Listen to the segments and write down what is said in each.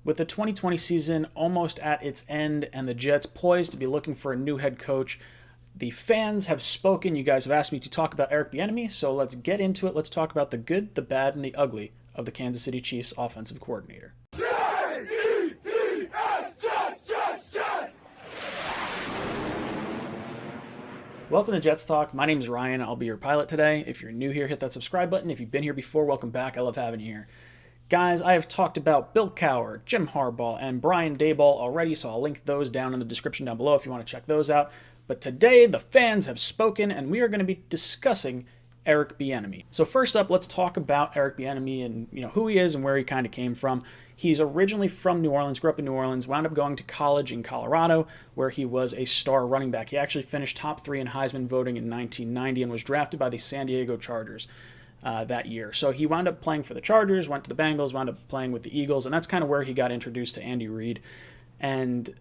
With the 2020 season almost at its end and the Jets poised to be looking for a new head coach, the fans have spoken. You guys have asked me to talk about Eric Bieniemy, so let's get into it. Let's talk about the good, the bad, and the ugly of the Kansas City Chiefs offensive coordinator. Jets! Welcome to Jets Talk. My name is Ryan. I'll be your pilot today. If you're new here, hit that subscribe button. If you've been here before, welcome back. I love having you here. Guys, I have talked about Bill Cowher, Jim Harbaugh, and Brian Daboll already, so I'll link those down in the description down below if you want to check those out. But today, the fans have spoken, and we are going to be discussing Eric Bieniemy. So first up, let's talk about Eric Bieniemy and who he is and where he kind of came from. He's originally from New Orleans, grew up in New Orleans, wound up going to college in Colorado, where he was a star running back. He actually finished top 3 in Heisman voting in 1990 and was drafted by the San Diego Chargers that year. So he wound up playing for the Chargers, went to the Bengals, wound up playing with the Eagles, and that's kind of where he got introduced to Andy Reid. And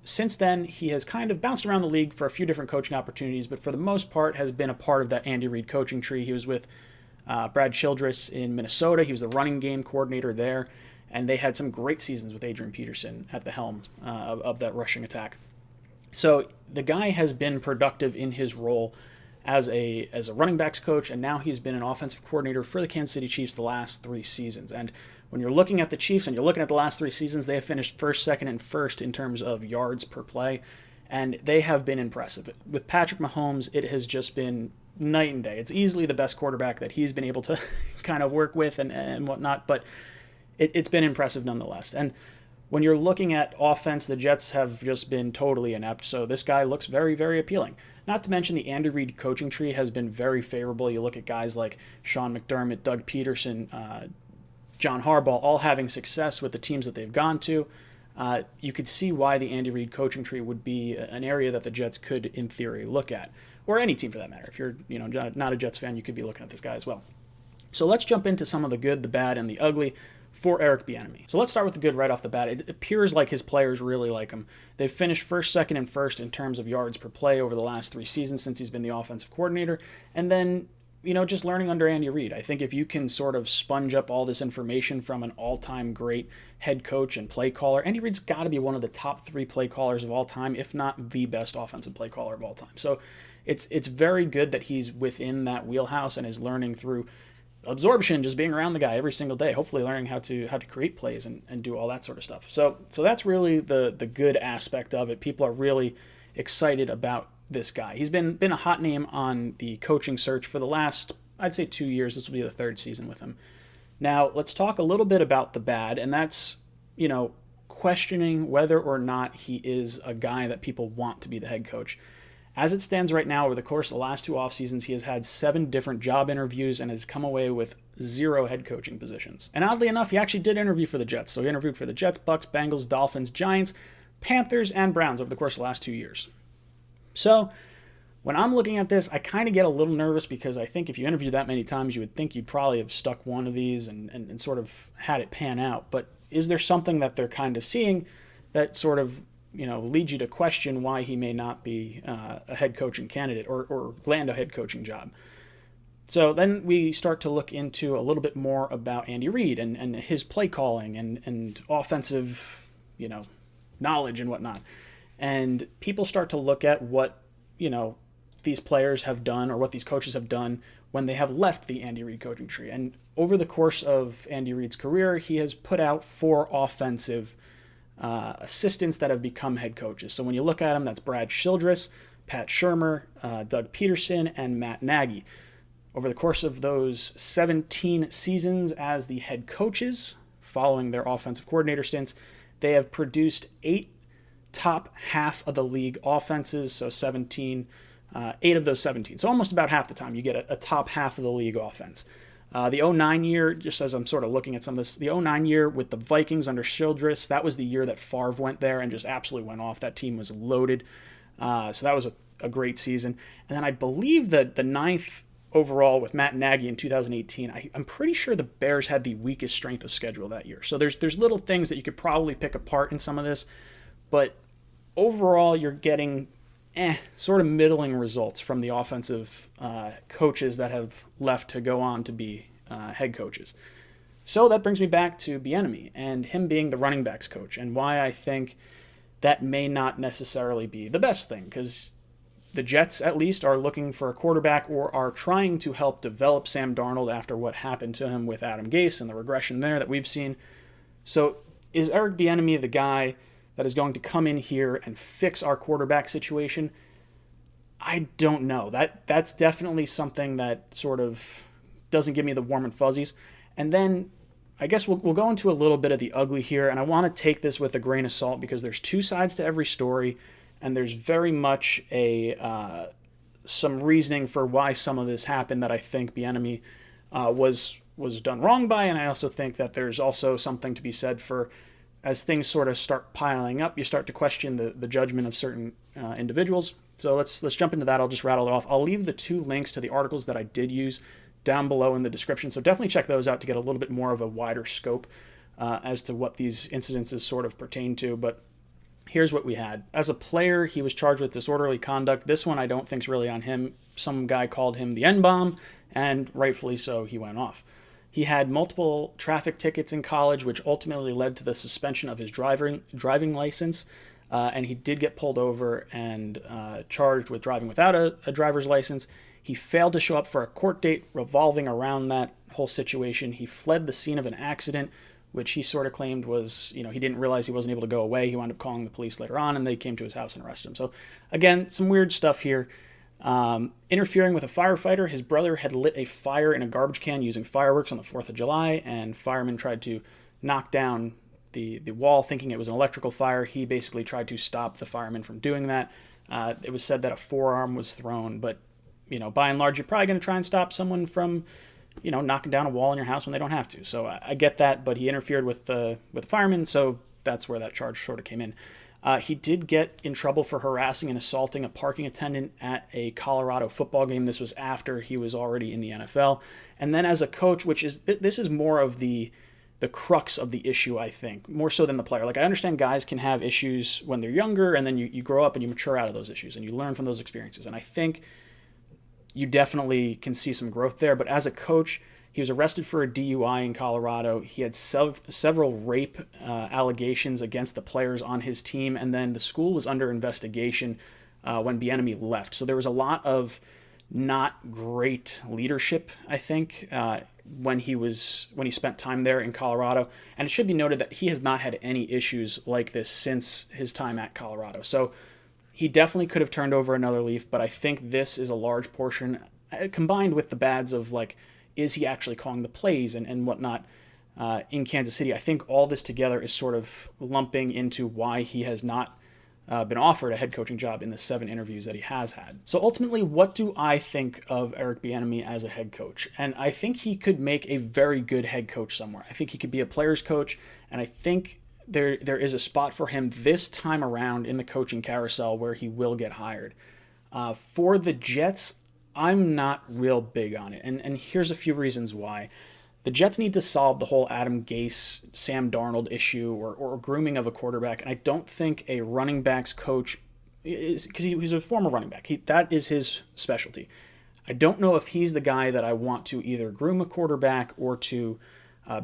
since then, he has kind of bounced around the league for a few different coaching opportunities, but for the most part has been a part of that Andy Reid coaching tree. He was with Brad Childress in Minnesota. He was the running game coordinator there, and they had some great seasons with Adrian Peterson at the helm of that rushing attack. So the guy has been productive in his role as a running backs coach, and now he's been an offensive coordinator for the Kansas City Chiefs the last 3 seasons. And when you're looking at the Chiefs and you're looking at the last 3 seasons, they have finished first, second, and first in terms of yards per play, and they have been impressive. With Patrick Mahomes, it has just been night and day. It's easily the best quarterback that he's been able to kind of work with and whatnot, but it's been impressive nonetheless. And when you're looking at offense, the Jets have just been totally inept, so this guy looks very, very appealing. Not to mention the Andy Reid coaching tree has been very favorable. You look at guys like Sean McDermott, Doug Peterson, John Harbaugh, all having success with the teams that they've gone to. You could see why the Andy Reid coaching tree would be an area that the Jets could, in theory, look at, or any team for that matter. If you're not a Jets fan, you could be looking at this guy as well. So let's jump into some of the good, the bad, and the ugly for Eric Bieniemy. So let's start with the good right off the bat. It appears like his players really like him. They've finished first, second, and first in terms of yards per play over the last 3 seasons since he's been the offensive coordinator. And then, just learning under Andy Reid. I think if you can sort of sponge up all this information from an all-time great head coach and play caller, Andy Reid's got to be one of the top 3 play callers of all time, if not the best offensive play caller of all time. So it's very good that he's within that wheelhouse and is learning through absorption, just being around the guy every single day, hopefully learning how to create plays and do all that sort of stuff. So that's really the good aspect of it. People are really excited about this guy. He's been a hot name on the coaching search for the last, I'd say, 2 years. This will be the 3rd season with him. Now, let's talk a little bit about the bad, and that's, questioning whether or not he is a guy that people want to be the head coach. As it stands right now, over the course of the last 2 off seasons, he has had 7 different job interviews and has come away with 0 head coaching positions. And oddly enough, he actually did interview for the Jets. So he interviewed for the Jets, Bucks, Bengals, Dolphins, Giants, Panthers, and Browns over the course of the last 2 years. So when I'm looking at this, I kind of get a little nervous because I think if you interview that many times, you would think you'd probably have stuck one of these and sort of had it pan out. But is there something that they're kind of seeing that sort of lead you to question why he may not be a head coaching candidate or land a head coaching job? So then we start to look into a little bit more about Andy Reid and his play calling and offensive, knowledge and whatnot. And people start to look at what, these players have done or what these coaches have done when they have left the Andy Reid coaching tree. And over the course of Andy Reid's career, he has put out 4 offensive assistants that have become head coaches. So when you look at them, that's Brad Childress, Pat Shurmur, Doug Peterson, and Matt Nagy. Over the course of those 17 seasons as the head coaches, following their offensive coordinator stints, they have produced 8 top half of the league offenses, so 8 of those 17. So almost about half the time you get a top half of the league offense. The 2009 year, just as I'm sort of looking at some of this, the 2009 year with the Vikings under Childress, that was the year that Favre went there and just absolutely went off. That team was loaded. So that was a great season. And then I believe that the 9th overall with Matt Nagy in 2018, I'm pretty sure the Bears had the weakest strength of schedule that year. So there's little things that you could probably pick apart in some of this, but overall you're getting sort of middling results from the offensive coaches that have left to go on to be head coaches. So that brings me back to Bieniemy and him being the running backs coach, and why I think that may not necessarily be the best thing, because the Jets at least are looking for a quarterback or are trying to help develop Sam Darnold after what happened to him with Adam Gase and the regression there that we've seen. So is Eric Bieniemy the guy that is going to come in here and fix our quarterback situation? I don't know. That's definitely something that sort of doesn't give me the warm and fuzzies. And then I guess we'll go into a little bit of the ugly here, and I want to take this with a grain of salt because there's two sides to every story, and there's very much some reasoning for why some of this happened that I think Bieniemy was done wrong by, and I also think that there's also something to be said for, as things sort of start piling up, you start to question the judgment of certain individuals. So let's jump into that. I'll just rattle it off. I'll leave the two links to the articles that I did use down below in the description, so definitely check those out to get a little bit more of a wider scope as to what these incidences sort of pertain to. But here's what we had. As a player, he was charged with disorderly conduct. This one I don't think is really on him. Some guy called him the N-bomb, and rightfully so, he went off. He had multiple traffic tickets in college, which ultimately led to the suspension of his driving license, and he did get pulled over and charged with driving without a driver's license. He failed to show up for a court date revolving around that whole situation. He fled the scene of an accident, which he sort of claimed was, he didn't realize he wasn't able to go away. He wound up calling the police later on, and they came to his house and arrested him. So, again, some weird stuff here. Interfering with a firefighter. His brother had lit a fire in a garbage can using fireworks on the 4th of July, and firemen tried to knock down the wall thinking it was an electrical fire. He basically tried to stop the firemen from doing that. It was said that a forearm was thrown, but by and large, you're probably going to try and stop someone from, knocking down a wall in your house when they don't have to. So I get that, but he interfered with the firemen, so that's where that charge sort of came in. He did get in trouble for harassing and assaulting a parking attendant at a Colorado football game. This was after he was already in the NFL. And then as a coach, this is more of the crux of the issue, I think, more so than the player. Like, I understand guys can have issues when they're younger, and then you grow up and you mature out of those issues, and you learn from those experiences. And I think you definitely can see some growth there. But as a coach, he was arrested for a DUI in Colorado. He had several rape allegations against the players on his team, and then the school was under investigation when Bieniemy left. So there was a lot of not great leadership, I think, when he spent time there in Colorado. And it should be noted that he has not had any issues like this since his time at Colorado. So he definitely could have turned over another leaf, but I think this is a large portion, combined with the bads of, like, is he actually calling the plays and whatnot in Kansas City. I think all this together is sort of lumping into why he has not been offered a head coaching job in the 7 interviews that he has had. So ultimately, what do I think of Eric Bieniemy as a head coach? And I think he could make a very good head coach somewhere. I think he could be a player's coach, and I think there is a spot for him this time around in the coaching carousel where he will get hired. For the Jets, I'm not real big on it, and here's a few reasons why. The Jets need to solve the whole Adam Gase, Sam Darnold issue or grooming of a quarterback, and I don't think a running backs coach is, because he's a former running back. That is his specialty. I don't know if he's the guy that I want to either groom a quarterback or to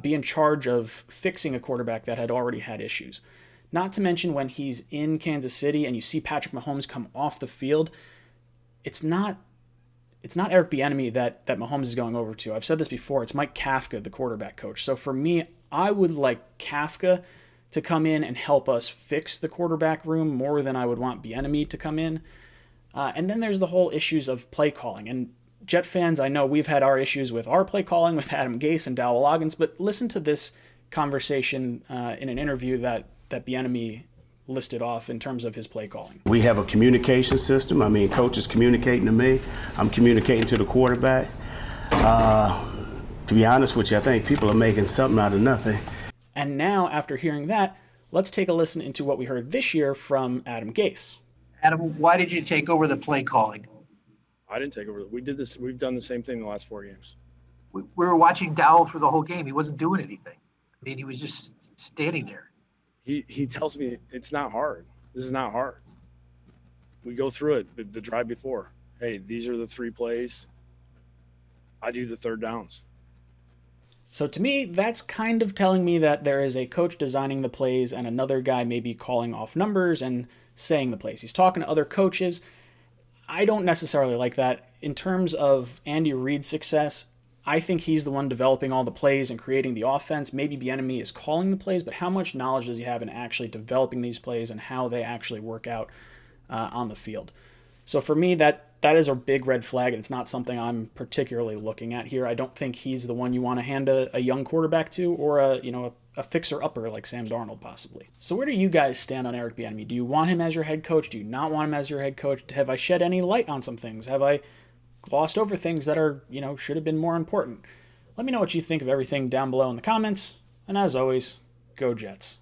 be in charge of fixing a quarterback that had already had issues. Not to mention when he's in Kansas City and you see Patrick Mahomes come off the field, it's not Eric Bieniemy that Mahomes is going over to. I've said this before. It's Mike Kafka, the quarterback coach. So for me, I would like Kafka to come in and help us fix the quarterback room more than I would want Bieniemy to come in. And then there's the whole issues of play calling. And Jet fans, I know we've had our issues with our play calling with Adam Gase and Dowell Loggins, but listen to this conversation in an interview that Bieniemy listed off in terms of his play calling. We have a communication system. I mean, coach is communicating to me. I'm communicating to the quarterback. To be honest with you, I think people are making something out of nothing. And now, after hearing that, let's take a listen into what we heard this year from Adam Gase. Adam, why did you take over the play calling? I didn't take over. We did this. We've done the same thing the last 4 games. We were watching Dowell through the whole game. He wasn't doing anything. I mean, he was just standing there. He tells me it's not hard. This is not hard. We go through it the drive before. Hey, these are the 3 plays. I do the third downs. So to me, that's kind of telling me that there is a coach designing the plays and another guy maybe calling off numbers and saying the plays. He's talking to other coaches. I don't necessarily like that. In terms of Andy Reid's success, I think he's the one developing all the plays and creating the offense. Maybe Bieniemy is calling the plays, but how much knowledge does he have in actually developing these plays and how they actually work out on the field? So for me, that is a big red flag, and it's not something I'm particularly looking at here. I don't think he's the one you want to hand a young quarterback to, or a fixer-upper like Sam Darnold possibly. So where do you guys stand on Eric Bieniemy? Do you want him as your head coach? Do you not want him as your head coach? Have I shed any light on some things? Have I glossed over things that are, should have been more important? Let me know what you think of everything down below in the comments. And as always, go Jets.